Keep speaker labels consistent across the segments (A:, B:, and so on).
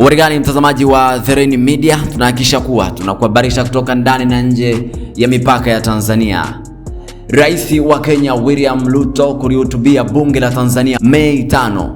A: Uwarigani mtazamaji wa The Rain Media, tunahakikisha kuwa tunakuhabarisha kutoka ndani na nje ya mipaka ya Tanzania. Rais wa Kenya William Ruto kulihutubia bunge la Tanzania Mei 5.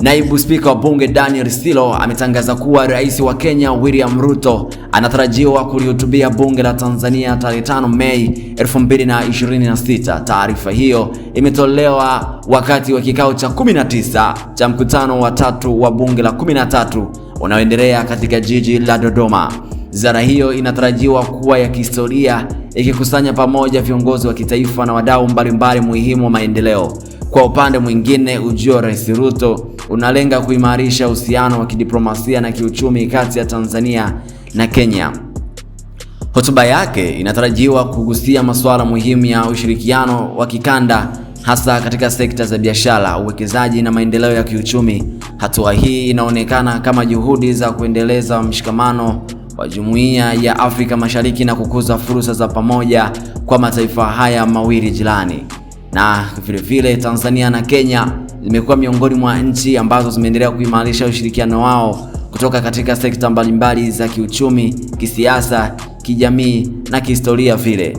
A: Naibu Spika wa bunge Daniel Silo ametangaza kuwa Rais wa Kenya William Ruto anatarajiwa kulihutubia bunge la Tanzania tarehe 5 Mei 2026. Taarifa hiyo imetolewa wakati wa kikao cha 19 cha mkutano wa 3 wa bunge la 13 unaoendelea katika jiji la Dodoma. Ziara hiyo inatarajiwa kuwa ya kihistoria, ikikusanya pamoja viongozi wa kitaifa na wadau mbalimbali muhimu wa maendeleo. Kwa upande mwingine, ujio wa Rais Ruto unalenga kuimarisha uhusiano wa kidiplomasia na kiuchumi kati ya Tanzania na Kenya. Hotuba yake inatarajiwa kugusia masuala muhimu ya ushirikiano wa kikanda, hasa katika sekta za biashara, uwekezaji na maendeleo ya kiuchumi. Hatua hii inaonekana kama juhudi za kuendeleza mshikamano wa Jumuiya ya Afrika Mashariki na kukuza fursa za pamoja kwa mataifa haya mawili jirani. Na vile Tanzania na Kenya zimekuwa miongoni mwa nchi ambazo zimeendelea kuimarisha ushirikiano wao kutoka katika sekta mbalimbali za kiuchumi, kisiasa, kijamii na kihistoria vile.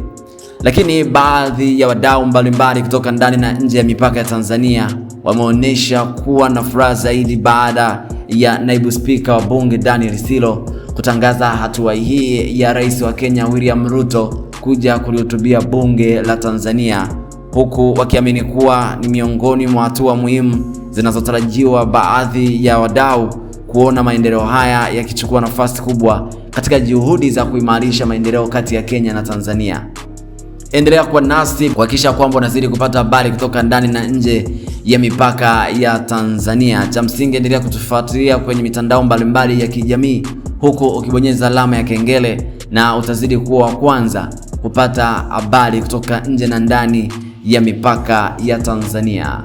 A: Lakini baadhi ya wadau mbalimbali kutoka ndani na nje ya mipaka ya Tanzania wameonyesha kuwa na furaha zaidi baada ya Naibu Spika wa bunge Daniel Silo kutangaza hatua hii ya Rais wa Kenya William Ruto kuja kulihutubia bunge la Tanzania, huku wakiamini kuwa ni miongoni mwa hatua muhimu zinazotarajiwa baadhi ya wadau kuona maendeleo haya yakichukua nafasi kubwa katika juhudi za kuimarisha maendeleo kati ya Kenya na Tanzania. Endelea kuwa nasi kuhakikisha kwamba unazidi kupata habari kutoka ndani na nje ya mipaka ya Tanzania. Cha msingi, endelea kutufuatilia kwenye mitandao mbalimbali ya kijamii, huku ukibonyeza alama ya kengele, na utazidi kuwa wa kwanza kupata habari kutoka nje na ndani ya mipaka ya Tanzania.